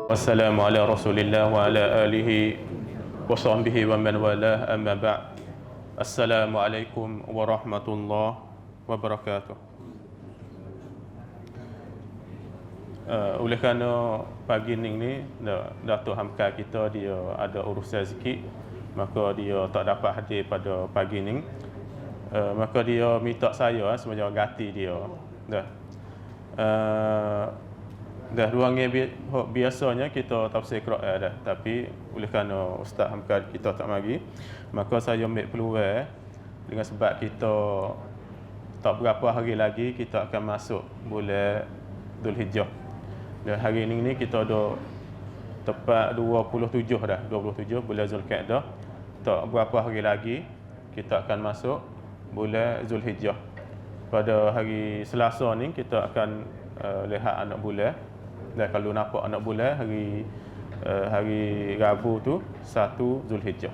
Wassalamu ala Rasulillah wa ala alihi wa sahbihi wa man walah, amma ba'd. Assalamualaikum warahmatullahi wabarakatuh. Oleh kerana pagi ni Datuk Hamka kita dia ada urusan sikit, maka dia tak dapat hadir pada pagi ni. Maka dia minta saya sebagai ganti dia. Dah ruangnya biasanya kita tafsir Quran dah, tapi oleh kerana Ustaz Hamka kita tak mari, maka saya ambil peluang dengan sebab kita tak berapa hari lagi kita akan masuk bulan Zulhijjah. Dan hari ini kita ada tepat 27 dah, 27 bulan Zulkaidah. Tak berapa hari lagi kita akan masuk bulan Zulhijjah. Pada hari Selasa ni kita akan lihat anak bulan. Dan kalau nampak anak bulan hari Rabu tu 1 Zulhijjah.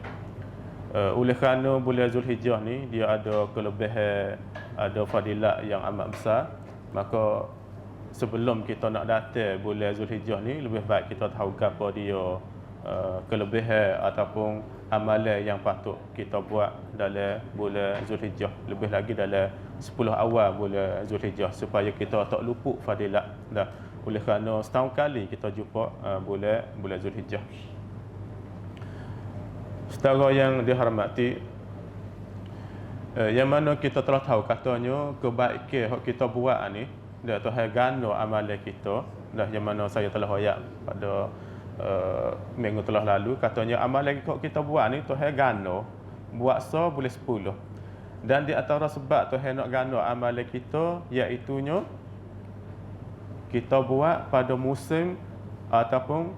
Oleh kerana bulan Zulhijjah ni dia ada kelebihan, ada fadilat yang amat besar, maka sebelum kita nak datang bulan Zulhijjah ni, lebih baik kita tahu apa dia kelebihan ataupun amalan yang patut kita buat dalam bulan Zulhijjah, lebih lagi dalam 10 awal bulan Zulhijjah, supaya kita tak luput fadilat dah. Oleh kerana setahun kali kita jumpa bulan Zulhijjah. Saudara yang dihormati, yang mana kita telah tahu katanya kebaikan yang kita buat ni dah Tuhan gano amalan kita dah, yang mana saya telah ayat pada minggu telah lalu, katanya amalan yang kita buat ni Tuhan gano buat boleh 10. Dan di antara sebab Tuhan nak gano amalan kita, iaitunya kita buat pada musim ataupun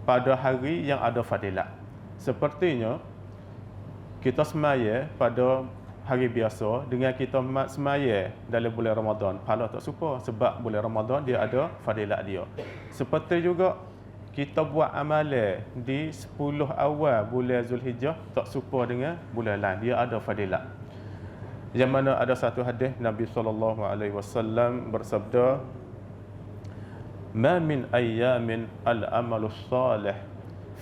pada hari yang ada fadilat. Sepertinya kita semaya pada hari biasa dengan kita semaya dalam bulan Ramadan, pahala tak serupa, sebab bulan Ramadan dia ada fadilat dia. Seperti juga kita buat amalan di 10 awal bulan Zulhijjah tak serupa dengan bulan lain, dia ada fadilat. Yang mana ada satu hadis Nabi SAW bersabda, "Ma min ayyamin al-amalu salih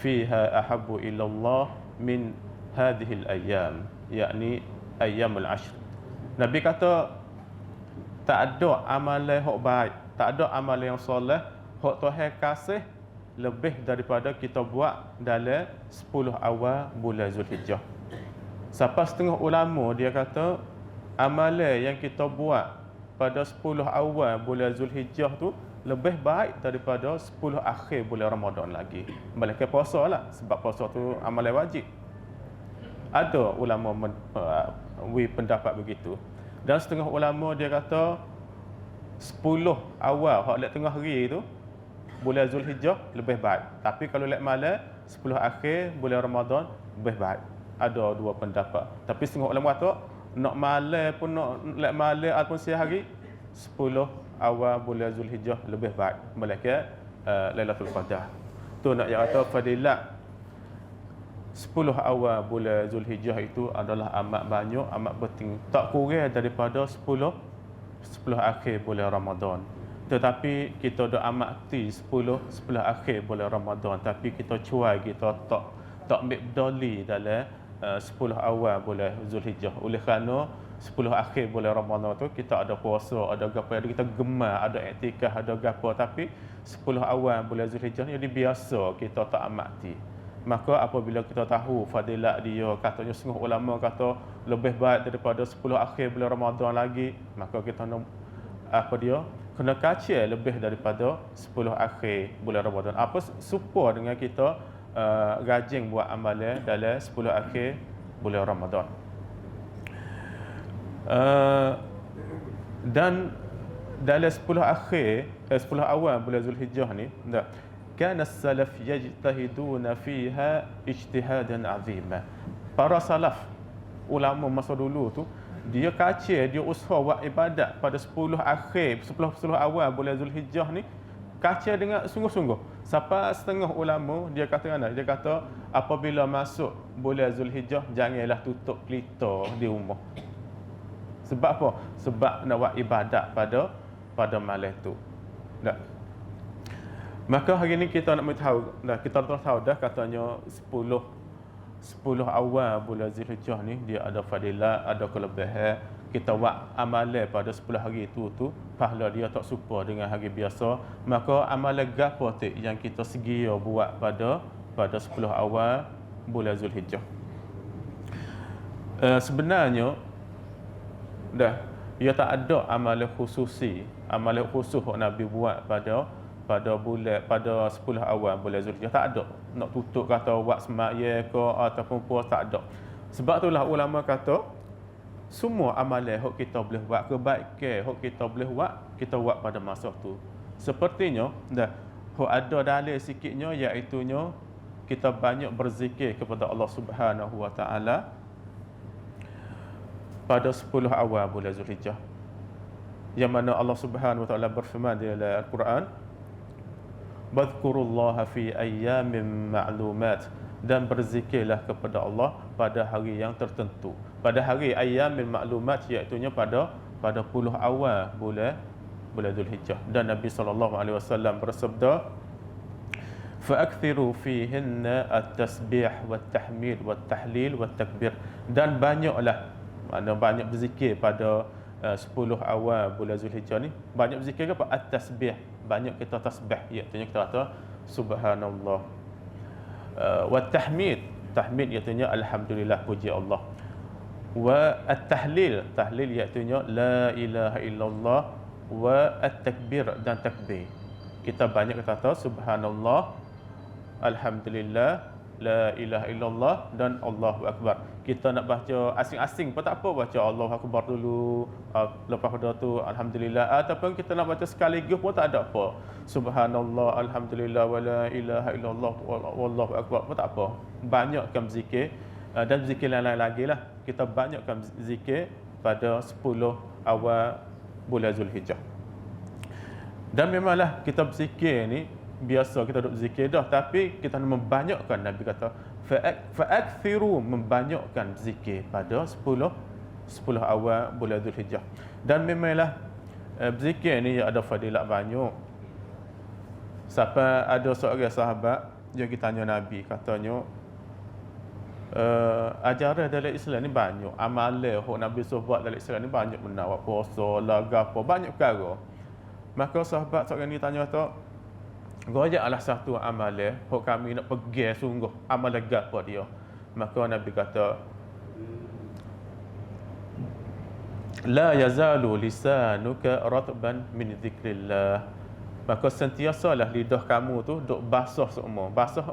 fiha ahabbu ila Allah min hadhihi al-ayyam", yakni ayyamul ashr. Nabi kata tak ada amalan hak baik, tak ada amalan yang soleh hak Tuhan kasih lebih daripada kita buat dalam 10 awal bulan Zulhijjah. Sampai setengah ulama dia kata amalan yang kita buat pada 10 awal bulan Zulhijjah tu lebih baik daripada 10 akhir bulan Ramadan lagi. Malaikat puasa lah, sebab puasa tu amalan wajib. Ada ulama pendapat begitu. Dan setengah ulama dia kata 10 awal hak lek tengah hari tu bulan Zulhijjah lebih baik. Tapi kalau lek malam 10 akhir bulan Ramadan lebih baik. Ada dua pendapat. Tapi setengah ulama kata nak malam pun, nak lek malam ataupun siang hari, 10 awal bulan Zulhijjah lebih baik, malaikat Lailatul Qadar. Tu nak kata fadilat 10 awal bulan Zulhijjah itu adalah amat banyak, amat penting, tak kurang daripada 10 akhir bulan Ramadan. Tetapi kita dah amati 10 akhir bulan Ramadan, tapi kita cuai, kita tak ambil peduli dalam 10 awal bulan Zulhijjah. Oleh kerana 10 akhir bulan Ramadan tu kita ada puasa, ada gapo, ada kita gemar, ada iktikaf, ada gapo, tapi 10 awal bulan Zulhijjah ni jadi biasa kita tak amati. Maka apabila kita tahu fadilat dia, katanya setengah ulama kata lebih baik daripada 10 akhir bulan Ramadan lagi, maka kita nak kena kacau lebih daripada 10 akhir bulan Ramadan. Apa serupa dengan kita rajin buat amalan dalam 10 akhir bulan Ramadan. Dan dalam 10 awal bulan Zulhijjah ni, kana salaf yajtahiduna fiha ijtihadan azima. Para salaf, ulama masa dulu tu, dia kacau, dia usaha buat ibadat pada 10 awal bulan Zulhijjah ni, kacau dengan sungguh-sungguh. Sampai setengah ulama dia kata apabila masuk bulan Zulhijjah janganlah tutup pelita di rumah. Sebab apa? Sebab nak buat ibadat pada malam tu. Maka hari ni kita nak tahu dah, kita telah tahu dah katanya 10 awal bulan Zulhijjah ni dia ada fadilat, ada kelebihan. Kita buat amalan pada 10 hari itu tu pahala dia tak serupa dengan hari biasa. Maka amalan gapo tu yang kita sedia buat pada 10 awal bulan Zulhijjah. Sebenarnya dah ia tak ada amalan khusus yang Nabi buat pada bulan, pada 10 awal bulan Zulhijjah. Tak ada nak tutup kata buat sembahyang ke ataupun puasa, tak ada. Sebab itulah ulama kata semua amalan hok kita boleh buat, kebaikan hok kita boleh buat, kita buat pada masa tu. Sepertinya dah hok ada dalil sikitnya, iaitu kita banyak berzikir kepada Allah Subhanahu wa taala pada 10 awal bulan Zulhijjah. Yang mana Allah Subhanahu wa taala berfirman di dalam Al-Quran, "Wadhkurullaha fi ayyamin ma'lumat." Dan berzikirlah kepada Allah pada hari yang tertentu. Pada hari ayyamin ma'lumat, iaitu pada 10 awal bulan Zulhijjah. Dan Nabi SAW bersabda, "Fa'akthiru fihinna at-tasbih wat-tahmid wat-tahlil wat-takbir." Dan banyaklah, makna banyak berzikir pada 10 awal bulan Zulhijjah ni. Banyak berzikir apa? At-tasbih, banyak kita tasbih, iaitu kita kata subhanallah. Wat-tahmid, tahmid iaitu alhamdulillah, puji Allah. Wa at-tahlil, tahlil iaitu la ilaha illallah. Wa at-takbir, dan takbir. Kita banyak kata subhanallah, alhamdulillah, la ilaha illallah, dan Allahu akbar. Kita nak baca asing-asing pun tak apa, baca Allahu akbar dulu, lepas pada tu alhamdulillah, ataupun kita nak baca sekaligus pun tak ada apa. Subhanallah, alhamdulillah, wala ilaha illallah, wallahu akbar pun tak apa. Banyakkan zikir, dan zikir lain-lain lagi lah. Kita banyakkan zikir pada 10 awal bulan Zulhijjah. Dan memanglah kita berzikir ni biasa kita duduk zikir dah, tapi kita nak membanyakkan. Nabi kata fa'akthiru, membanyakkan zikir pada 10 awal bulan Zulhijjah. Dan memanglah berzikir ni ada fadilat banyak. Sampai ada seorang sahabat yang kita tanya Nabi, katanya ajaran dalam Islam ni banyak, amalan yang Nabi suruh buat dalam Islam ni banyak, benar, puasa, laga, apa, banyak perkara. Maka sahabat seorang ni tanya tu, gojaklah satu amalan hok kami nak pergi sungguh, amalan gapo dia. Maka Nabi kata, la yazalu lisanuka ratban min zikrillah. Maka sentiasalah lidah kamu tu duk basah semua. Basah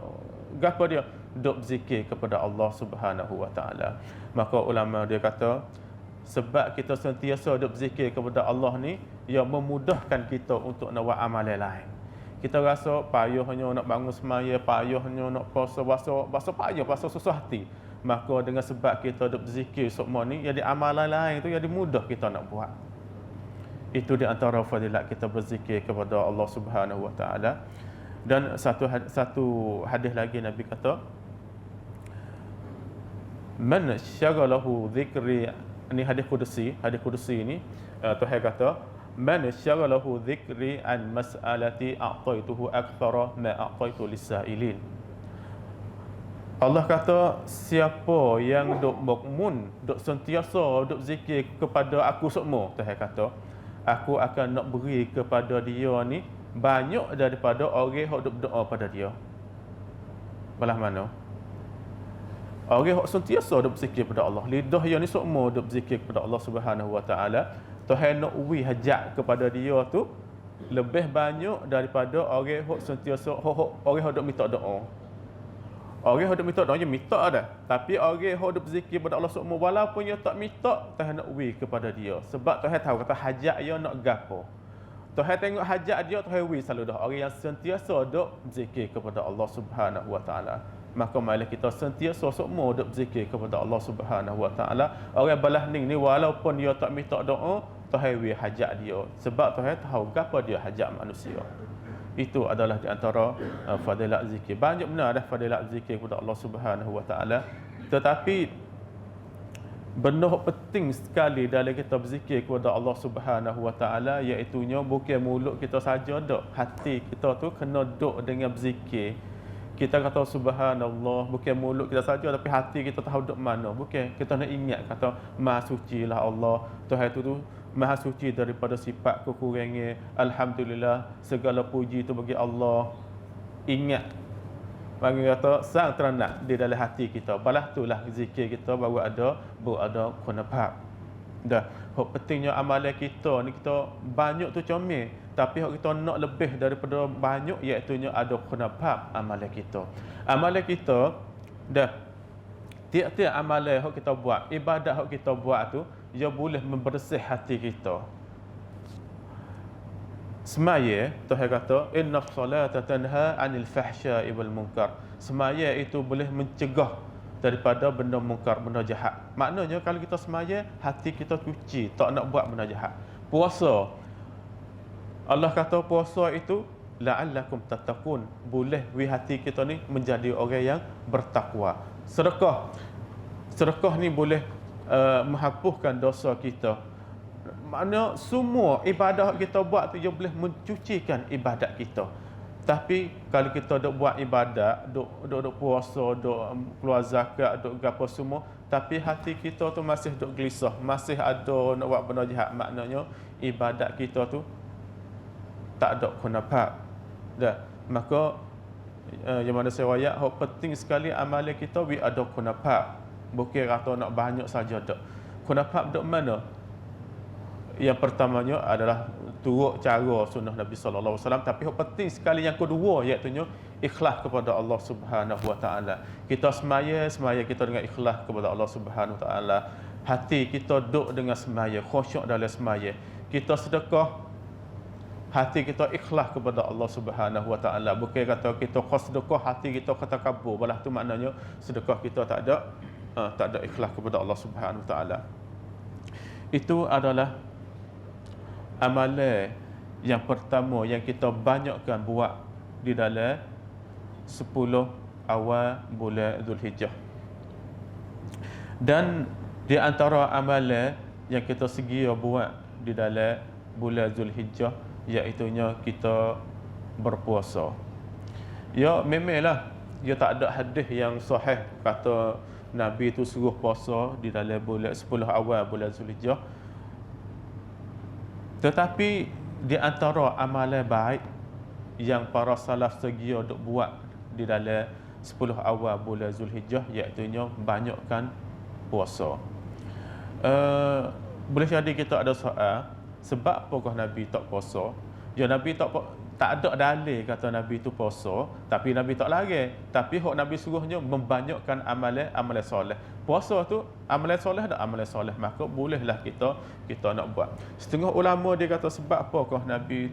gapo dia? Duk berzikir kepada Allah Subhanahu wa taala. Maka ulama dia kata, sebab kita sentiasa duk berzikir kepada Allah ni, ia memudahkan kita untuk nak buat amalan lain. Kita rasa payahnya nak bangun semaya, payahnya nak puasa, payah, susah hati. Maka dengan sebab kita duk berzikir semua ni, jadi amalan lain tu jadi mudah kita nak buat. Itu di antara fadilat kita berzikir kepada Allah Subhanahu wa taala. Dan satu hadis lagi Nabi kata, man syaghalahu dzikri, ini hadis kudusi ni, Tuhan kata, man syaghalahu dzikri an mas'alati a'taituhu akthara ma a'taitu lis-sa'ilin. Allah kata, siapa yang duk mukmun, duk sentiasa duk zikir kepada aku semua, Tuhan kata, aku akan nak beri kepada dia ni banyak daripada orang yang duk berdoa pada dia. Belah mana? Orang yang sentiasa duk berzikir kepada Allah, lidah yang ni semua duk berzikir kepada Allah Subhanahu wa taala, Tuhan nak uwi hajat kepada dia tu lebih banyak daripada orang yang sentiasa orang yang duk minta doa. Orang yang duk minta doa dia minta dah, tapi orang yang duk berzikir kepada Allah semua walaupun dia tak minta, Tuhan nak uwi kepada dia. Sebab Tuhan tahu kata hajat dia nak gapo. Tuhan tengok hajat dia, Tuhan uwi selalu dah. Orang yang sentiasa duk berzikir kepada Allah Subhanahu wa taala. Maka marilah kita sentiasa semua duk berzikir kepada Allah Subhanahu wa taala. Orang belah ning ni walaupun dia tak minta doa, Tuhan uwi hajat dia. Sebab Tuhan tahu gapo dia hajat manusia. Itu adalah di antara fadilat zikir. Banyak benar dah fadilat zikir kepada Allah Subhanahu wa taala. Tetapi Benda yang penting sekali dalam kita berzikir kepada Allah Subhanahu Wa Taala, iaitu bukan mulut kita saja dak, hati kita tu kena duk dengan berzikir. Kita kata subhanallah, bukan mulut kita saja tapi hati kita tahu duk mana. Bukan kita nak ingat kata maha sucilah Allah, Tuhan tu maha suci daripada sifat kekurangan. Alhamdulillah, segala puji tu bagi Allah. Ingat bagi kata sang teranak di dalam hati kita. Balas itulah zikir kita baru ada kunafah. Dah, hak pentingnya amalan kita ni, kita banyak tu comel, tapi hak kita nak lebih daripada banyak, iaitu ada kunafah amalan kita. Amalan kita dah, tiap-tiap amalan hak kita buat, ibadat hak kita buat tu, ia boleh membersih hati kita. Semaya, Tuhan kata, inna salata tanha 'anil fahsya'i wal munkar. Semaya itu boleh mencegah daripada benda mungkar, benda jahat. Maknanya kalau kita semaya, hati kita suci, tak nak buat benda jahat. Puasa, Allah kata puasa itu la'allakum tattaqun, boleh hati kita ni menjadi orang yang bertakwa. Sedekah ni boleh menghapuskan dosa kita. Maknanya semua ibadah kita buat tu dia boleh mencucikan ibadat kita. Tapi kalau kita duk buat ibadat, duk puasa, duk keluar zakat, duk gapo semua, tapi hati kita tu masih duk gelisah, masih ada nak buat benda jahat, maknanya ibadat kita tu tak ada kunafah. Dah, maka yang mana saya wayak, hak penting sekali amalan kita ada kunafah. Bukan kata nak banyak saja dak. Kunafah duk mana? Yang pertamanya adalah turut cara sunnah Nabi sallallahu alaihi wasallam, tapi yang penting sekali yang kedua, iaitu ikhlas kepada Allah Subhanahu Wa Taala. Kita semaya kita dengan ikhlas kepada Allah Subhanahu Wa Taala. Hati kita duk dengan semaya, khusyuk dalam semaya. Kita sedekah, hati kita ikhlas kepada Allah Subhanahu Wa Taala. Bukan kata kita sedekah hati kita kata kabur, balah tu maknanya sedekah kita tak ada ikhlas kepada Allah Subhanahu Wa Taala. Itu adalah amalan yang pertama yang kita banyakkan buat di dalam 10 awal bulan Zulhijjah. Dan di antara amalan yang kita sedia buat di dalam bulan Zulhijjah, iaitu kita berpuasa. Ya, memanglah dia tak ada hadis yang sahih kata Nabi itu suruh puasa di dalam bulan 10 awal bulan Zulhijjah. Tetapi di antara amalan baik yang para salaf segia duk buat di dalam 10 awal bulan Zulhijjah, iaitu banyakkan puasa. Boleh jadi kita ada soal, sebab apakah Nabi tak puasa? Ya, Nabi tak ada dalil kata Nabi itu puasa, tapi Nabi tak larang. Tapi hak Nabi suruhnya membanyakkan amalan soleh. Puasa tu amalan soleh, dak amalan soleh, maka bolehlah kita nak buat. Setengah ulama dia kata sebab apakah Nabi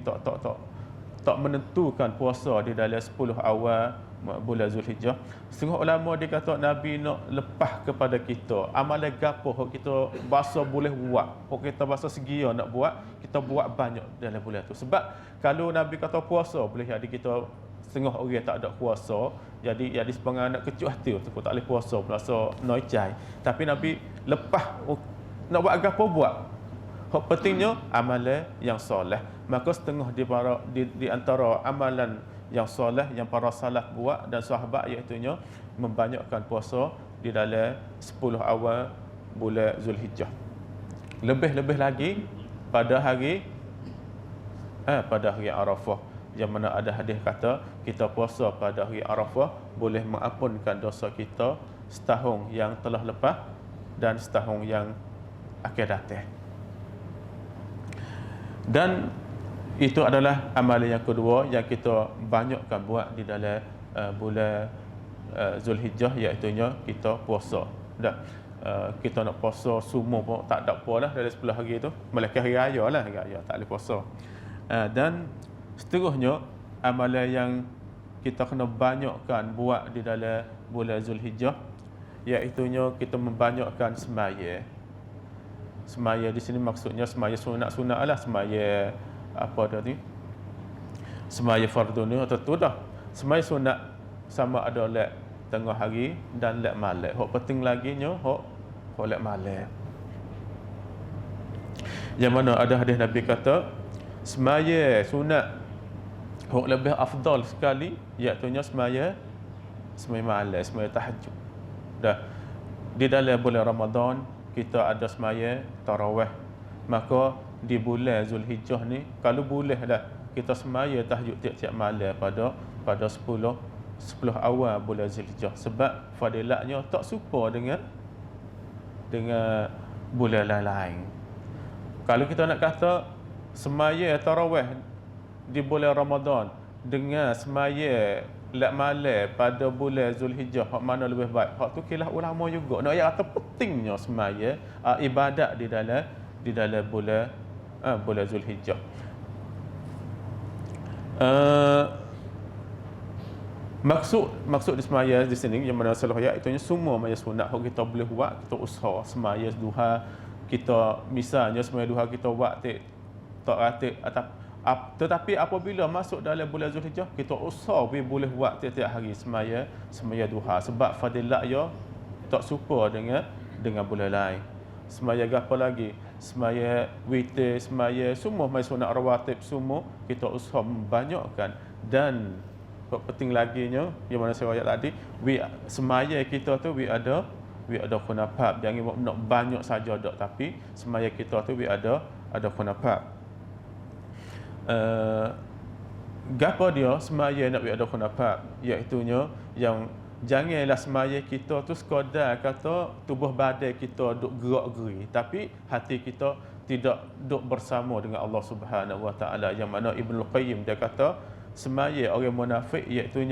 tak menentukan puasa di dalam 10 awal bulan Zulhijjah. Setengah ulama dia kata Nabi nak lepas kepada kita amalan gapo hak kita bahasa boleh buat, hak kita bahasa segia nak buat, kita buat banyak dalam bulan tu. Sebab kalau Nabi kata puasa, boleh jadi kita setengah orang tak ada puasa, jadi sebenarnya anak kecil hati tu tak boleh puasa, puasa noicai. Tapi Nabi lepas nak buat gapo buat. Hak pentingnya amalan yang soleh. Maka setengah di antara amalan yang soleh yang para salaf buat dan sahabat, iaitu membanyakkan puasa di dalam 10 awal bulan Zulhijjah. Lebih-lebih lagi pada hari Arafah, yang mana ada hadis kata kita puasa pada hari Arafah boleh mengampunkan dosa kita setahun yang telah lepas dan setahun yang akan datang. Dan itu adalah amalan yang kedua yang kita banyakkan buat di dalam bulan Zulhijjah, iaitu kita puasa. Dah, kita nak puasa semua pun tak ada apa lah dari 10 hari tu, melainkan hari raya lah, hari raya tak boleh puasa. Dan seterusnya amalan yang kita kena banyakkan buat di dalam bulan Zulhijjah, iaitu kita membanyakkan semaya. Semaya di sini maksudnya semaya sunat-sunat lah, semaya apa dah ni, semaya fardu ni tentu dah. Semaya sunat sama ada lek tengah hari dan lek malam. Hak penting lagi hak Solat malam. Yang mana ada hadis Nabi kata semaya sunat hok lebih afdal sekali iaitu semaya malam, semaya tahajud. Dah di dalam bulan Ramadan kita ada semaya tarawih. Maka di bulan Zulhijjah ni kalau boleh dah kita semaya tahajud tiap-tiap malam pada 10 awal bulan Zulhijjah, sebab fadilatnya tak serupa dengan bulan lain. Kalau kita nak kata semaya tarawih di bulan Ramadan dengan semaya lak malam pada bulan Zulhijjah, hak mana lebih baik? Hak tu khilaf ulama juga. Nak kata pentingnya semaya ibadat di dalam bulan Zulhijjah. Maksud di semaya di sini yang mana salah ayat itu semua maya sunat hak kita boleh buat, kita usaha semaya duha kita, misalnya semaya duha kita buat tak ratik tetapi apabila masuk dalam bulan Zulhijjah kita usaha boleh buat tiap-tiap hari semaya duha, sebab fadilat dia tak serupa dengan bulan lain. Semaya gapo lagi? Semaya witir, semaya semua maya sunat rawatib semua kita usaha membanyakkan. Dan penting laginya yang mana saya ayat tadi, semaya kita tu ada khunafat. Jangan nak banyak saja dak, tapi semaya kita tu ada khunafat. Gapo dia semaya nak ada khunafat, iaitu yang janganlah semaya kita tu sekadar kata tubuh badan kita duk gerak-geri, tapi hati kita tidak duk bersama dengan Allah Subhanahu Wa Taala. Yang mana Ibnu Qayyim dia kata semaya orang munafik iaitu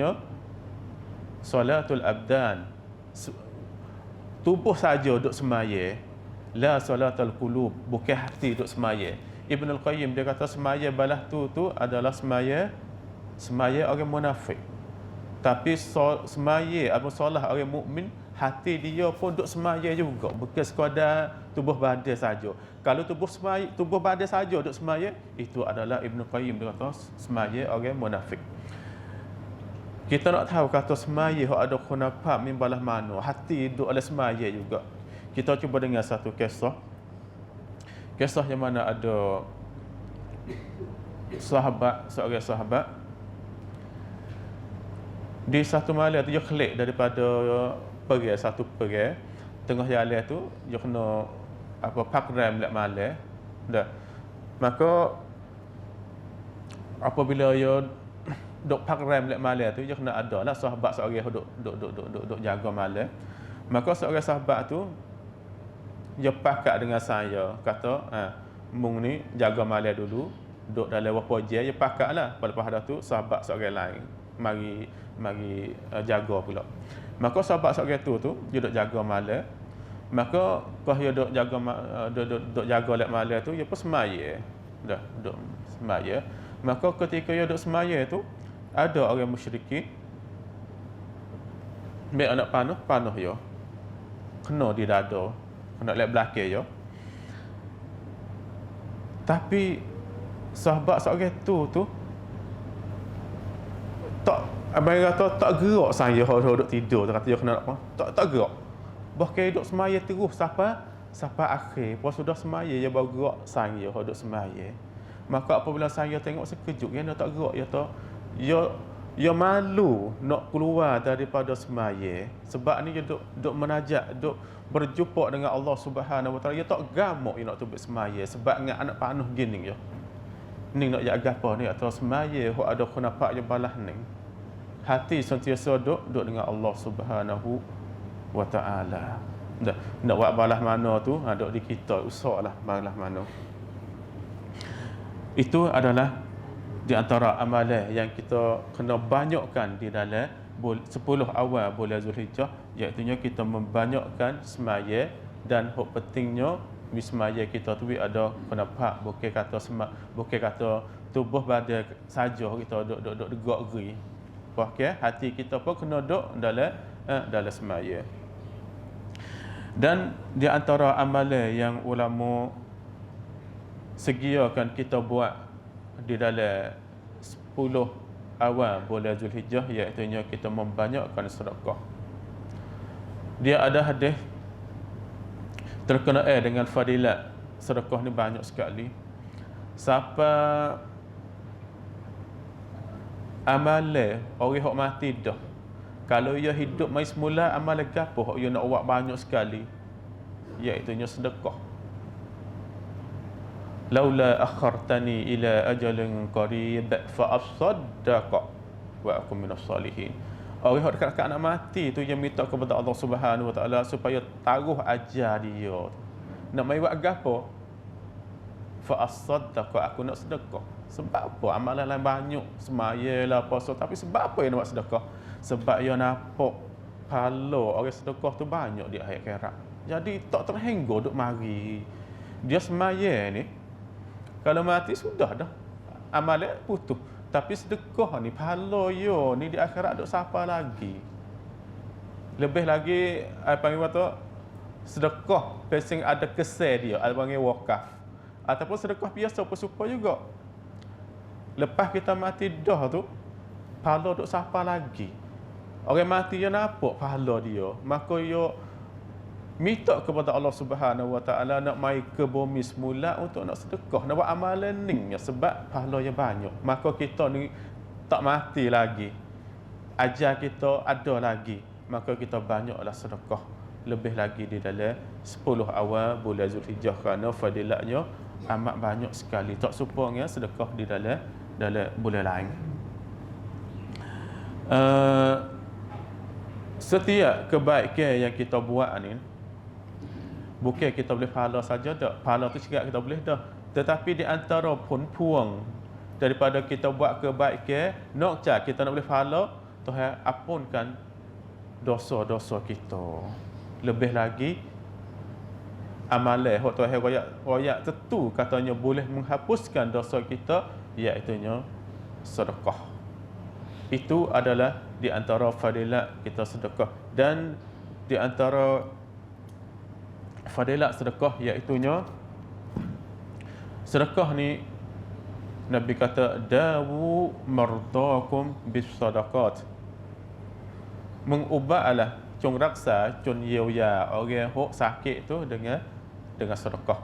salatul abdan, tubuh saja duk semaya, la salatul qulub, bukan hati duk semaya. Ibnu Qayyim dia kata semaya balah tu adalah semaya orang munafik. Tapi semaya atau solat orang mukmin, hati dia pun duk semaya juga, bukan sekadar tubuh badan saja. Kalau tubuh badan saja duk semaya, itu adalah Ibnu Qayyim dia kata semaya orang munafik. Kita nak tahu kata semaya hak ada khunafat mimbalah mana, hati duk oleh semaya juga. Kita cuba dengar satu kisah yang mana ada seorang sahabat di satu malam tu dia kelik daripada satu pergi tengah jalan tu dia kena pakram lek malam dah. Maka apabila dia duk pakram lek malam tu dia kena adalah sahabat seorang duk jaga malam. Maka seorang sahabat tu dia pakat dengan saya kata mung ni jaga malam dulu, duk dalam berapa jam dia pakatlah. Lepas dah tu sahabat seorang lain mari jaga pula. Maka sahabat seorang tu dia duk jaga malam. Maka pas dia duk jaga lek malam tu dia pun semaya. Dah duk semaya. Maka ketika dia duk semaya tu ada orang musyrikin mek anak panah dia kena di dada, kena lek belakang dia. Tapi sahabat seorang tu tak abang kata tak gerak saya duduk tidur, dia kata dia kena apa? Tak gerak. Bahkan duduk semaya terus sampai akhir. Pas sudah semaya dia baru gerak saya duduk semaya. Maka apabila saya tengok sekejap dia tak gerak, dia malu nak keluar daripada semaya. Sebab ni dia duk menajak, duk berjumpa dengan Allah Subhanahu Wa Taala. Dia tak gamuk dia nak tubik semaya sebab dengan anak panuh gini dia. Ni nak jaga apa ni atau semaya hok ada khunafat je balah ni. Hati sentiasa duk dengan Allah Subhanahu Wa Taala. Nak buat balas mana tu duk di kita, usahlah balas mana. Itu adalah di antara amalan yang kita kena banyakkan di dalam 10 awal bulan Zulhijjah, iaitu kita membanyakkan semaya. Dan hok pentingnya semaya kita tu ada khunafat, bukan kata tubuh badan saja kita duk gerak-geri. Bahkan hati kita pun kena duk dalam semaya. Dan di antara amalan yang ulama segiakan kita buat di dalam 10 awal bulan Zulhijjah, iaitu kita membanyakkan sedekah. Dia ada hadis terkenaan dengan fadilat sedekah ni banyak sekali. Siapa amale orang hok mati dah, kalau ia hidup mai semula amal gapo hok ia nak buat banyak sekali, iaitu sedekah. Laula akhartani ila ajalin qarib fa asaddaqa wa akum minas salihin. Orang hok dekat nak mati tu yang minta kepada Allah Subhanahu Wa Taala supaya taruh ajar dia. Nak mai buat gapo? Fa asaddaqa, aku nak sedekah. Sebab apa? Amalan lain banyak, semaya lah, puasa, tapi sebab apa yang nak buat sedekah? Sebab ia nampak pahala orang sedekah tu banyak di akhirat akhirat. Jadi tak terhingga duk mari. Dia semaya ni, kalau mati sudah dah. Amalan putus. Tapi sedekah ni, pahala ia ni di akhirat duk siapa lagi? Lebih lagi, panggil apa? Sedekah, pesing ada kesan dia, ada panggil wakaf. Ataupun sedekah biasa pun supaya juga. Lepas kita mati dah tu, pahala duk siapa lagi? Orang mati yang nampak pahala dia, maka dia minta kepada Allah Subhanahu Wa Taala nak mai ke bumi semula untuk nak sedekah, nak buat amalan ni sebab pahala yang banyak. Maka kita ni tak mati lagi. Ajar kita ada lagi, maka kita banyaklah sedekah. Lebih lagi di dalam 10 awal bulan Zulhijjah, kerana fadilatnya amat banyak sekali. Tak supaya sedekah di dalam bulan lain. Setiap kebaikan yang kita buat ni, bukan kita boleh pahala saja tak. Pahala tu juga kita boleh dah. Tetapi di antara puang daripada kita buat kebaikan, nak kita nak boleh pahala, Tuhan ampunkan dosa-dosa kita. Lebih lagi amalan hak Tuhan royak tentu katanya boleh menghapuskan dosa kita, iaitu sedekah. Itu adalah di antara fadilat kita sedekah. Dan di antara fadilat sedekah iaitu sedekah ni Nabi kata dawu mardakum bis sadaqat. Mengubatlah cun raksa, cun yaya orang hok sakit tu dengan sedekah.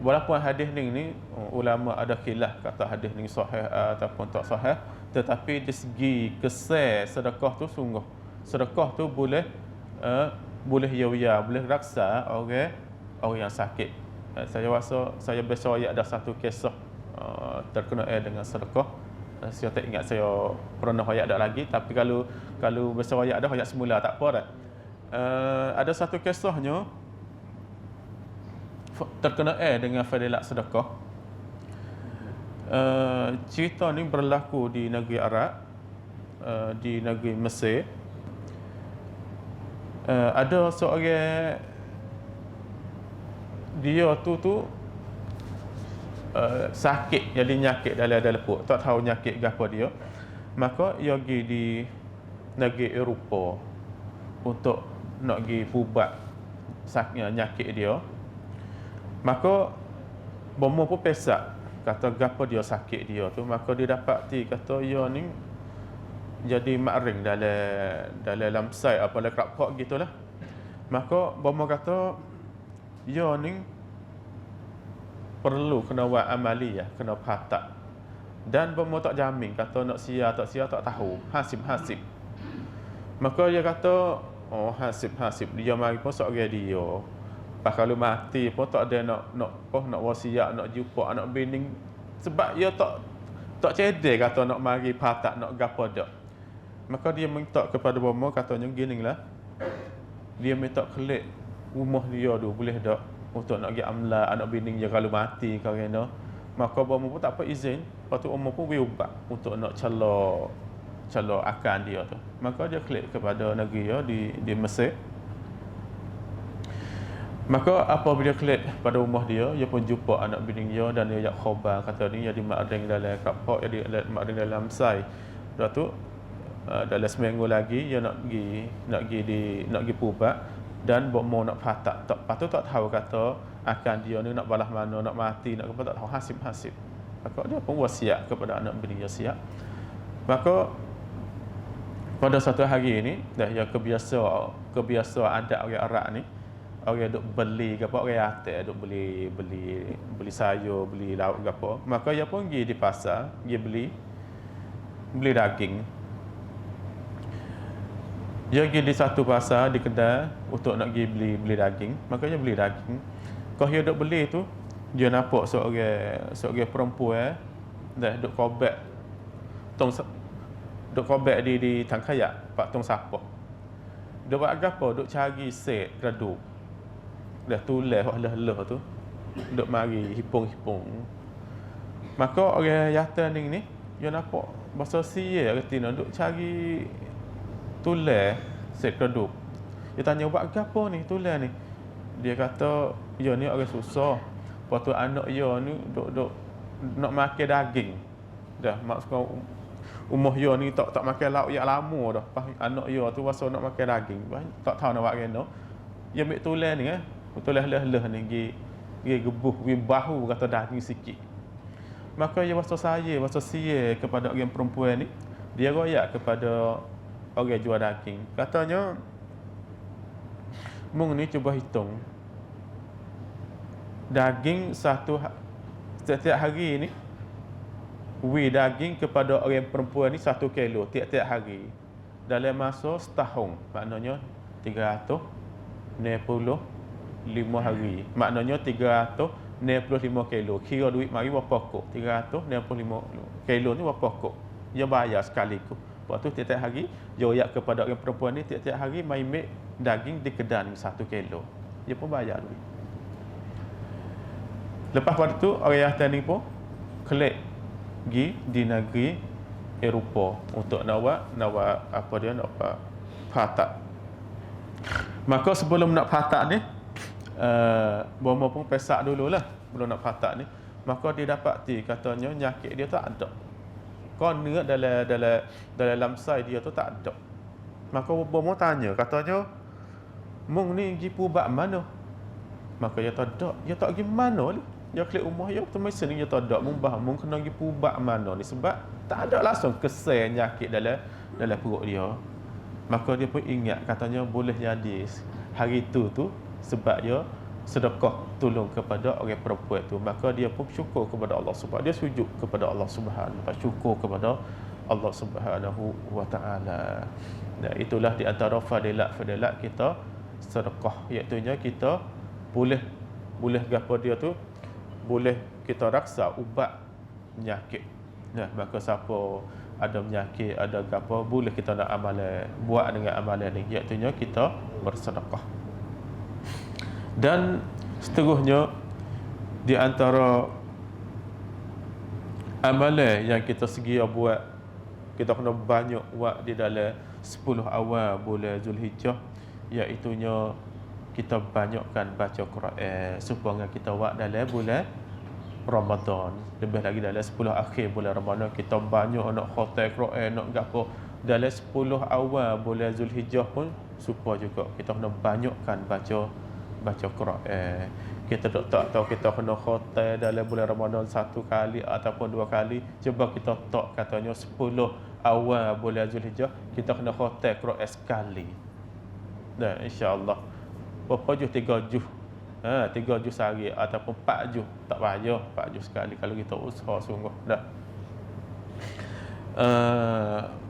Walaupun hadis ni ulama ada khilaf kata hadis ni sahih ataupun tak sahih, tetapi dari segi kesan sedekah tu sungguh sedekah tu boleh yaya, boleh raksa orang yang sakit. Saya rasa saya biasa ada satu kisah terkenaan dengan sedekah. Saya tak ingat saya pernah ayat ada lagi, tapi kalau biasa ayat ada ayat semula tak apa dah. Ada satu kisahnya terkenaan dengan fadilat sedekah. Cerita ni berlaku di negeri Arab, di negeri Mesir. Ada seorang dia tu sakit, jadi nyakit dalam lepuk, tak tahu nyakit apa dia. Maka ia pergi di negeri Eropah untuk nak pergi ubat nyakit dia. Maka bomo pun pesak kata gapo dia sakit dia tu. Maka dia dapati kata ia ni jadi maring dalam lamsai apa dalam krapok gitulah. Maka bomo kata ia ni perlu kena buat amaliyah, kena patak. Dan bomo tak jamin kata nak sia tak tahu, hasib. Maka dia kata hasib dia mari pun seorang dia. Pas kalau mati pun tak ada nak wasiat, nak jumpa anak bini, sebab dia tak cedek kata nak mari patak, nak gapo dak. Maka dia minta kepada bomo katanya ginilah. Dia minta kelik rumah dia tu boleh dak untuk nak pergi amla anak bini dia kalau mati kerana. Maka bomo pun tak apa izin, lepas tu bomo pun berubat untuk nak calo akan dia tu. Maka dia klik kepada negeri dia di Mesir. Maka apabila klik pada rumah dia pun jumpa anak bini dia dan dia jak khabar kata ni jadi makring dalam kapok, jadi makring dalam sai. Lepas tu dalam seminggu lagi dia nak pergi pubat dan bomo nak patak. Patut tak tahu kata akan dia ni nak balas mana, nak mati, nak apa tak tahu, hasib. Maka dia pun wasiat kepada anak bini dia siap. Maka pada satu hari ini dah ya kebiasa adat orang Arab ni, orang duk beli gapo orang atas duk beli sayur, beli lauk gapo, maka dia pun pergi di pasar, pergi beli daging. Dia pergi di satu pasar di kedai untuk nak pergi beli daging, maka dia beli daging. Kalau dia duk beli tu, dia nampak seorang perempuan dah duk kobek di tangkayak pak tong sampah. Dia buat gapo? Duk cari set keraduk. Dah tulis hok leh-leh tu. Duk mari hipung-hipung. Maka orang yata ni dia nampak bahasa sia retina duk cari tulis set keraduk. Dia tanya buat gapo ni tulis ni? Dia kata, "Ya ni orang susah. Lepas tu anak dia ni duk nak makan daging. Dah maksud umur dia ni tak makan lauk yang lama dah. Pas anak dia tu rasa nak makan daging. Tak tahu nak buat kena. Dia ambil tulis ni tulis leh-leh ni pergi gebuh, pergi bahu kata daging sikit. Maka dia rasa sia kepada orang perempuan ni. Dia royak kepada orang jual daging. Katanya, "Mung ni cuba hitung. Daging setiap hari ni daging kepada orang perempuan ni 1 kilo tiap-tiap hari. Dalam masa setahun, maknanya 365 hari. Maknanya 365 kilo. Kira duit mari berapa kok? 365 kilo ni berapa kok? Dia bayar sekaligus. Lepas tu tiap-tiap hari, dia royak kepada orang perempuan ni tiap-tiap hari mai ambil daging di kedai ni 1 kilo. Dia pun bayar duit. Lepas pada tu, orang Yahudi ni pun kelik pergi di negeri Eropah untuk nak buat patak. Maka sebelum nak patak ni, Bomo pun pesak dululah belum nak patak ni. Maka dia dapati katanya nyakit dia tak ada. Kena dalam lamsai dia tu tak ada. Maka Bomo tanya, katanya, "Mung ni pergi pubat mana?" Maka dia tak ada. Dia tak pergi mana ni? Dia klik rumah dia, termesa ni dia tak ada. Mung kena pergi pubat mana ni? Sebab tak ada langsung kesel nyakit dalam perut dia. Maka dia pun ingat, katanya boleh jadi hari tu sebab dia sedekah tolong kepada orang perempuan tu. Maka dia pun syukur kepada Allah Subhanahu. Dia sujud kepada Allah Subhanahu. Syukur kepada Allah Subhanahu wa taala. Dan itulah di antara fadilat kita sedekah, iaitu kita boleh gapo dia tu boleh kita raksa ubat penyakit. Nah, maka siapa ada penyakit, ada gapo, boleh kita nak buat dengan amalan ni, iaitu kita bersedekah. Dan seterusnya di antara amalan yang kita sedia buat, kita kena banyak buat di dalam 10 awal bulan Zulhijjah, iaitu kita banyakkan baca Quran supaya kita buat dalam bulan Ramadan. Lebih lagi dalam 10 akhir bulan Ramadan kita banyak nak khatam Quran, nak gapo. Dalam 10 awal bulan Zulhijjah pun supaya juga kita kena banyakkan baca Quran. Kita tak tahu kita kena khatam dalam bulan Ramadan 1 kali ataupun 2 kali. Cuba kita tak katanya 10 awal bulan Zulhijjah kita kena khatam Quran sekali. Dan insya-Allah berapa juz? 3 juz. 3 juz sehari ataupun 4 juz. Tak payah 4 juz sekali kalau kita usaha sungguh dah.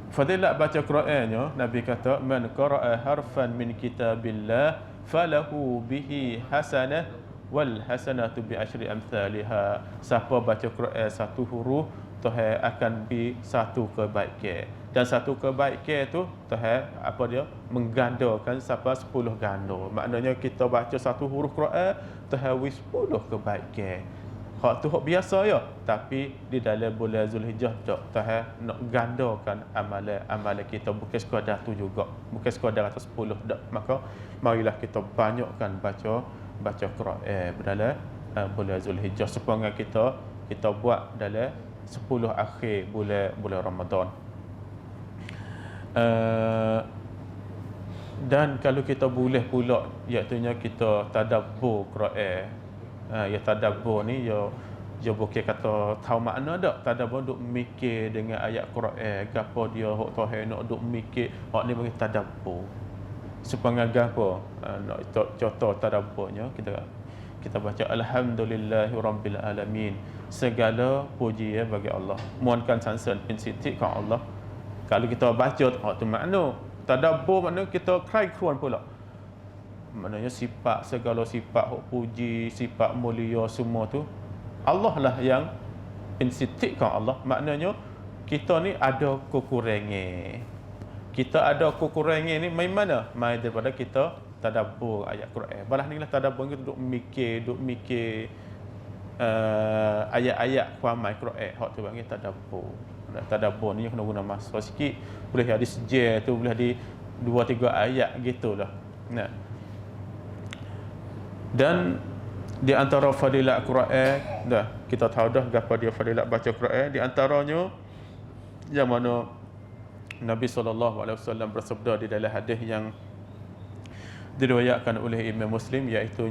Fadilat baca Qurannya, Nabi kata, "Man qara'a harfan min kitabillah falahu bihi hasanah wal hasanatu bi asyri amsalha." Siapa baca Quran satu huruf, Tuhan akan beri satu kebaikan. Dan satu kebaikan tu Tuhan menggandakan sampai 10 ganda. Maknanya kita baca satu huruf Quran, Tuhan beri 10 kebaikan. Hak tu hak biasa ya, tapi di dalam bulan Zulhijjah Tuhan nak gandakan amalan kita, bukan sekadar tu juga, bukan sekadar atas 10 dak. Maka marilah kita banyakkan baca Quran dalam bulan Zulhijjah supaya kita buat dalam 10 akhir bulan Ramadan. Dan kalau kita boleh pula, iaitu kita tadabbur Quran. Ya tadabbur ni dia bukan kata tahu makna dak. Tadabbur duk mikir dengan ayat Quran, gapo dia hok Tuhan nak duk mikir, hak ni panggil tadabbur. Sepengagah apa nak contoh tadabburnya, kita baca alhamdulillahirabbil alamin, segala puji bagi Allah, mohonkan sansan pensitik ke Allah. Kalau kita baca tu makna tadabbur, makna kita cry keruan pula, maknanya sifat, segala sifat hak puji, sifat mulia semua tu Allah lah yang pensitik ke Allah. Maknanya kita ni ada kekurangan. Kita ada kekurangan ni mai mana? Mai daripada kita tadabbur ayat Quran. Balah ni lah tadabbur, kita duk mikir ayat-ayat kuamai Quran. Hak tu panggil tadabbur. Tadabbur ni kena guna masa sikit. Boleh ada sejam tu, boleh ada 2-3 ayat gitulah. Nah. Dan di antara fadilat Quran, dah kita tahu dah gapo dia fadilat baca Quran. Di antaranya yang mana Nabi SAW bersabda di dalam hadis yang diriwayatkan oleh Imam Muslim, iaitu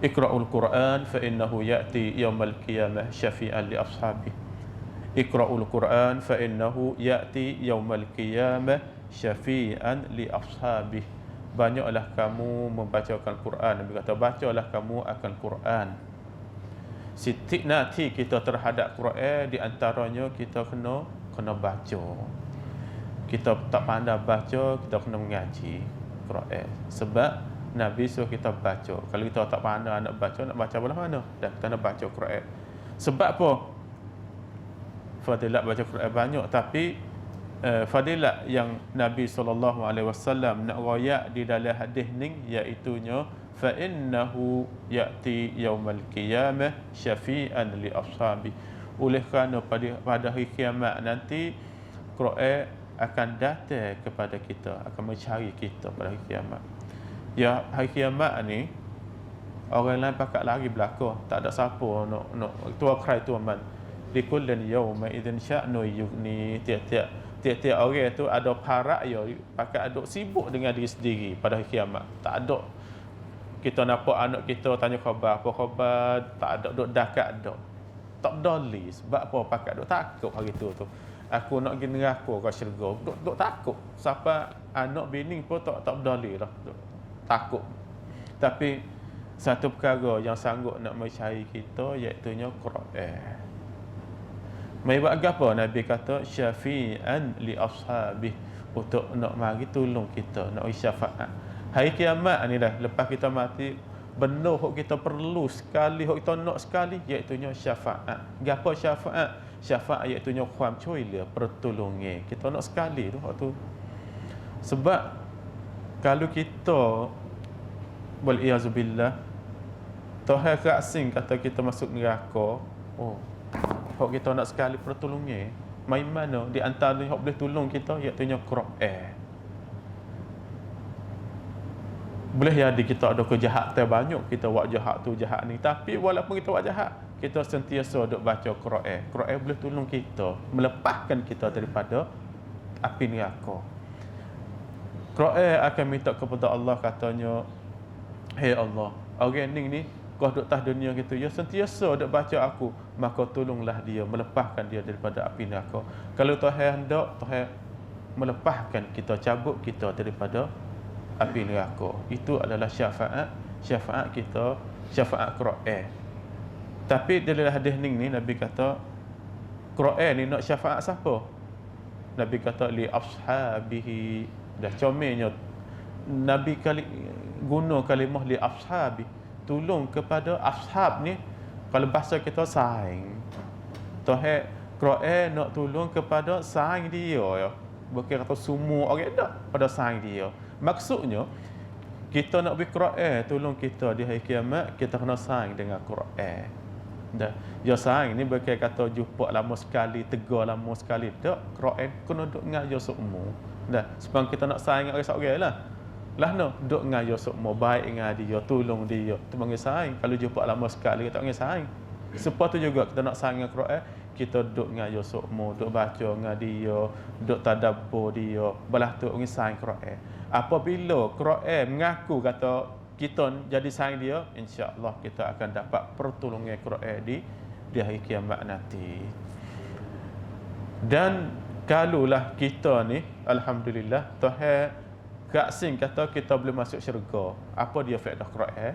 Iqra'ul Quran fa innahu ya'ti yaumal qiyamah syafi'an li ashabi. Iqra'ul Quran fa innahu ya'ti yaumal qiyamah syafi'an li ashabi. Banyaklah kamu membacakan Quran. Nabi kata bacalah kamu akan Quran. Sitik nanti kita terhadap Quran, di antaranya kita kena baca. Kita tak pandai baca, kita kena mengaji Quran. Sebab Nabi suruh kita baca. Kalau kita tak pandai nak baca belah mana? Dan kita nak baca Quran. Sebab apa? Fadilat baca Quran banyak, tapi fadilat yang Nabi SAW nak royak di dalam hadis ni, iaitu fa innahu ya'ti yaumal qiyamah syafi'an li ashabi. Oleh kerana pada hari kiamat nanti Quran akan datang kepada kita, akan mencari kita pada hari kiamat. Ya, hari kiamat ni orang lain pakat lari belakang, tak ada siapa nak tua cry tu aman. Likullin yawma idzin sya'nu yughni. Tiap-tiap orang tu ada parak ya, pakat duk sibuk dengan diri sendiri pada hari kiamat. Tak ada kita nampak anak kita tanya khabar, apa khabar, tak ada duk dakat ada. Tak peduli. Sebab apa? Pakat duk takut hari tu. Aku nak pergi neraka ke syurga, duk takut. Siapa anak bini pun tak peduli lah, takut. Tapi satu perkara yang sanggup nak mencari kita, iaitu Quran. Mai buat apa? Nabi kata syafi'an li ashabih, untuk nak mari tolong kita, nak syafaat. Hari kiamat ni dah, lepas kita mati, benda hok kita perlu sekali, hok kita nak sekali, iaitu syafaat. Gapo syafaat? Syafaat iaitu kuam cuilia, pertolongan. Kita nak sekali tu hok tu. Sebab kalau kita wal iazubillah Tuhan kasing kata kita masuk neraka, hok kita nak sekali pertolongan, mai mana di antara hok boleh tolong kita, iaitu Quran. Boleh jadi kita ada kejahatan banyak, kita buat jahat tu jahat ni, tapi walaupun kita buat jahat, kita sentiasa duk baca Quran. Quran boleh tolong kita, melepaskan kita daripada api neraka. Quran akan minta kepada Allah, katanya, "Hai Allah, orang ni kau duk atas dunia gitu, ya sentiasa duk baca aku, maka tolonglah dia, melepaskan dia daripada api neraka." Kalau Tuhan hendak, Tuhan melepaskan kita, cabut kita daripada api neraka. Itu adalah syafaat kita, syafaat Quran. Tapi dalam hadis ni Nabi kata Quran ni nak syafaat siapa? Nabi kata li ashabihi. Dah comelnya Nabi guna kalimah li ashabi, tolong kepada ashab ni. Kalau bahasa kita saing, Tuhan Quran nak tolong kepada saing dia ya. Bukan kata semua orang dak pada saing dia. Maksudnya kita nak beri Quran tolong kita di hari kiamat, kita kena saing dengan Quran. Dah, ya saing ni bukan kata jumpa lama sekali, tegur lama sekali. Tak, Quran kena duk ngajar semua. Dah, sebab kita nak saing dengan orang lah. Lah no, duk ngajar semua, baik dengan dia, tolong dia. Tu panggil saing. Kalau jumpa lama sekali, kita panggil saing. Seperti tu juga kita nak saing dengan Quran, kita duk ngajar semua, duk baca dengan dia, duk tadabbur dia. Belah tu panggil saing Quran. Apabila Quran mengaku kata kita jadi saing dia, insya-Allah kita akan dapat pertolongan Quran di hari kiamat nanti. Dan kalaulah kita ni, alhamdulillah, Tuhan Kak Sing kata kita boleh masuk syurga. Apa dia faedah Quran?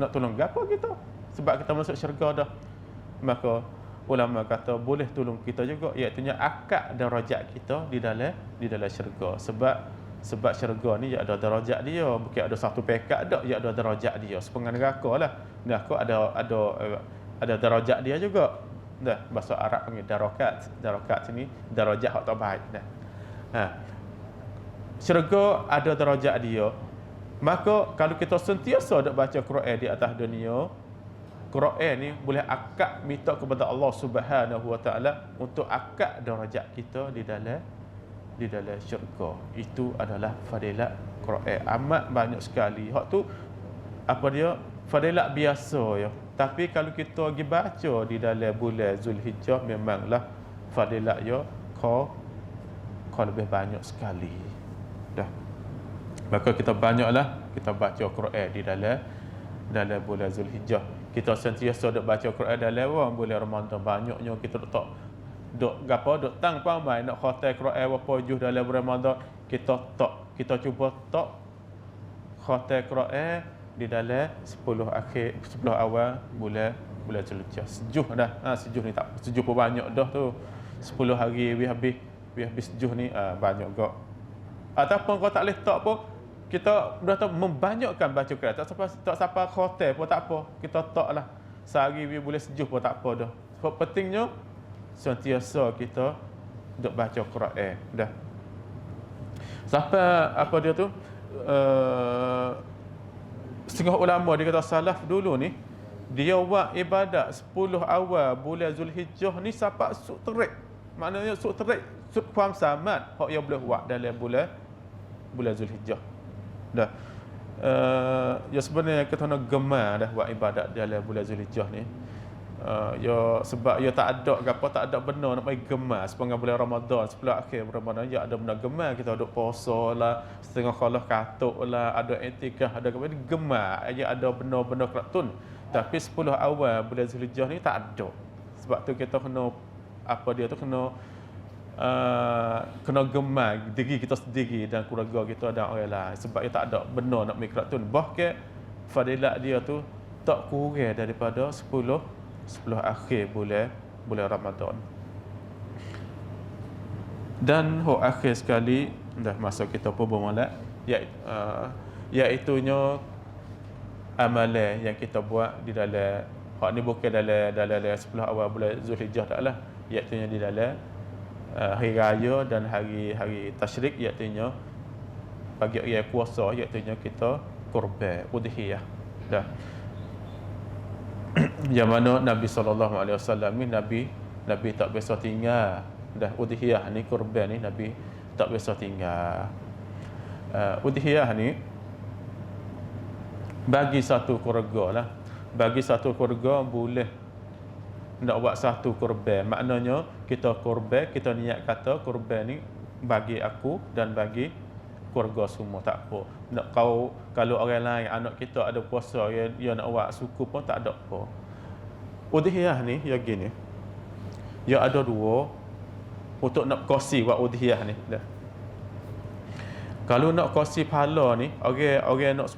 Nak tolong gapo kita? Sebab kita masuk syurga dah. Maka ulama kata boleh tolong kita juga, iaitu akad darajat kita di dalam syurga. Sebab syurga ni dia ada darajat dia, bukan ada satu pekat dak, dia ada darajat dia. Sepengah neraka lah. Neraka ada darajat dia juga. Dah bahasa Arab panggil darakat. Darakat sini darajat hak terbaik dah. Ha. Syurga ada darajat dia. Maka kalau kita sentiasa dok baca Quran di atas dunia, Quran ni boleh akad minta kepada Allah Subhanahu Wa Taala untuk akad darajat kita di dalam syurga. Itu adalah fadilat Quran. Amat banyak sekali. Hak tu apa dia? Fadilat biasa ya. Tapi kalau kita pergi baca di dalam bulan Zulhijjah, memanglah fadilat ya kau lebih banyak sekali. Dah. Maka kita banyaklah kita baca Quran di dalam bulan Zulhijjah. Kita sentiasa duk baca Quran dalam bulan Ramadan. Banyaknya kita duk tang pamai nak khatam Quran berapa juz dalam bulan Ramadan. Kita cuba khatam Quran di dalam 10 awal bulan Zulhijjah. Sejuh dah. Sejuh ni tak sejuh pun banyak dah tu. 10 hari habis sejuh ni banyak gak. Ataupun kau tak boleh tak pun, kita dah tahu membanyakkan baca Quran. Tak sampai khatam pun tak apa. Kita taklah. Sehari boleh sejuh pun tak apa dah. Sebab pentingnya sentiasa kita duk baca Quran. Dah. Sampai apa dia tu? Setengah ulama dia kata salaf dulu ni, dia buat ibadat 10 awal bulan Zulhijjah ni sampai suk terik. Maknanya suk terik, suk faham samad hak yang boleh buat dalam bulan Zulhijjah. Dah. Ya sebenarnya kita nak gemar dah buat ibadat dalam bulan Zulhijjah ni. Ya sebab ya tak ada benar nak pergi gemar sepengah bulan Ramadan, sebelah akhir Ramadan ya ada benar gemar kita duk puasa lah, setengah khalah katuk lah, ada i'tikaf, ada gemar ya ada benar-benar keratun. Tapi 10 awal bulan Zulhijjah ni tak ada. Sebab tu kita kena kena gemar diri kita sendiri dan keluarga kita dan orang lain. Sebab dia tak ada benar nak mikrat tu. Bahkan fadilat dia tu tak kurang daripada 10 akhir bulan Ramadan. Dan akhir sekali dah masa kita pun bermula, iaitunya amalan yang kita buat di dalam ni bukan dalam 10 awal bulan Zulhijjah taklah, iaitunya di dalam hari raya dan hari tasyrik, iaitunya bagi raya puasa, iaitunya kita kurban udhiyah. Dah. Yang mana Nabi SAW ni Nabi tak biasa tinggal. Dah udhiyah ni kurban ni Nabi tak biasa tinggal. Udhiyah ni bagi satu keluarga lah. Bagi satu keluarga boleh nak buat satu kurban. Maknanya kita kurban, kita niat kata kurban ni bagi aku dan bagi keluarga semua, tak apa. Nak kalau orang lain anak kita ada puasa dia nak buat suku pun tak ada apa. Udhiyah ni ya gini. Ya ada dua untuk nak kosi buat udhiyah ni. Dah. Kalau nak kosi pahala ni, orang nak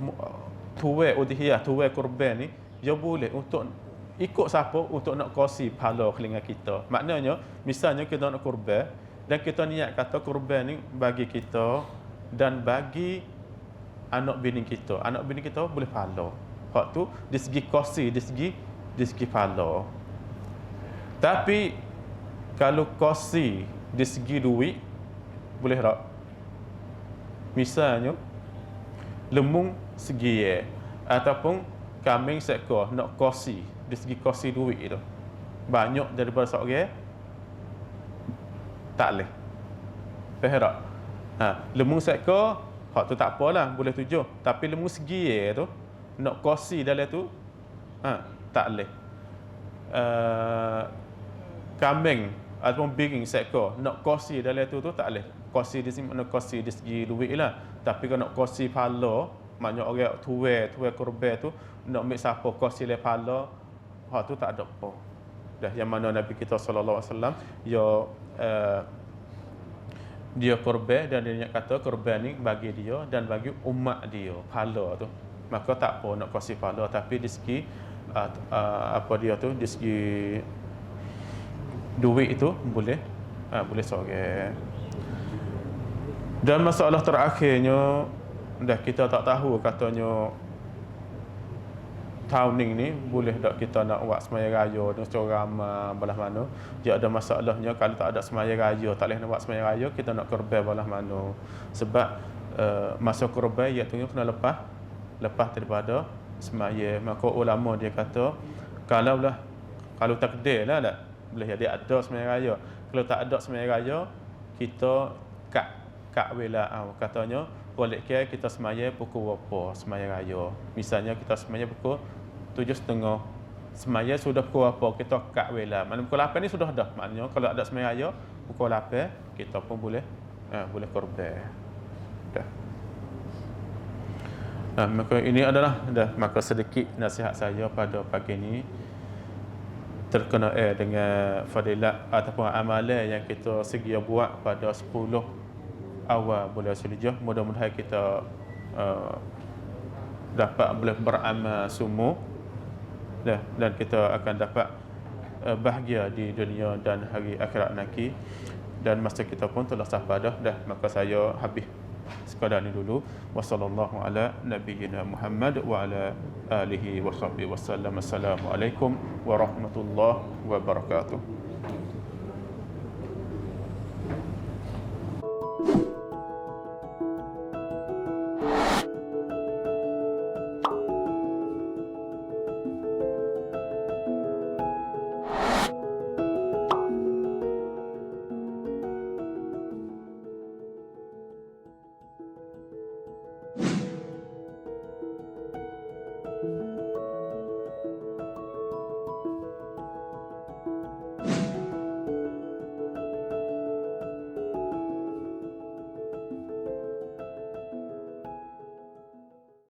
tuai udhiyah, tuai kurban ni, dia boleh untuk ikut siapa untuk nak kosi pahala kelingan kita. Maknanya misalnya kita nak kurban dan kita niat kata kurban ni bagi kita dan bagi anak bini kita. Anak bini kita boleh pahala. Hak tu di segi kosi, di segi pahala. Tapi kalau kosi di segi duit boleh tak? Misalnya lemung segi ataupun kambing seekor nak kosi di segi kosi duit itu banyak daripada seorang tak boleh. Faham tak? Lemung seekor hak tu tak apalah, boleh 7. Tapi lemung segi tu nak kosi dalam tu tak boleh. Kambing ataupun biring seekor nak kosi dalam tu tak boleh. Kosi di sini nak kosi di segi duit lah. Tapi kalau nak kosi pahala, maknanya orang tuai kurban tu nak ambil siapa kosi le pahala, hak tu tak ada apa. Dah yang mana Nabi kita sallallahu alaihi wasallam ya dia korban dan dia kata korban ni bagi dia dan bagi umat dia pahala tu, maka tak apa nak kasih pahala, tapi di segi apa dia tu, di segi duit itu boleh boleh seorang. Dan masalah terakhirnya, dah kita tak tahu katanya tahun ni boleh tak kita nak buat semaya raya dengan secara ramai belah mana. Dia ada masalahnya kalau tak ada semaya raya, tak boleh nak buat semaya raya, kita nak korban belah mana. Sebab masa korban iaitu kena lepas daripada semaya. Maka ulama dia kata kalau takdir lah boleh jadi ada semaya raya. Kalau tak ada semaya raya, kita kat wela katanya boleh kita semaya pukul berapa semaya raya. Misalnya kita semaya pukul 7.30, semaya sudah pukul berapa kita kat wela. Mana pukul 8 ni sudah dah. Maknanya kalau ada semaya raya pukul 8 kita pun boleh korban. Dah. Maka ini adalah maka sedikit nasihat saya pada pagi ini terkena dengan fadilat ataupun amalan yang kita sedia buat pada 10 awal bulan Zulhijjah. Mudah-mudahan kita dapat boleh beramal semua dan kita akan dapat bahagia di dunia dan hari akhirat nanti. Dan masa kita pun telah sampai dah. Maka saya habis sekadar ni dulu. Wassallallahu ala nabiyyina Muhammad wa ala alihi wa sahbihi wasallam. Assalamualaikum warahmatullahi wabarakatuh.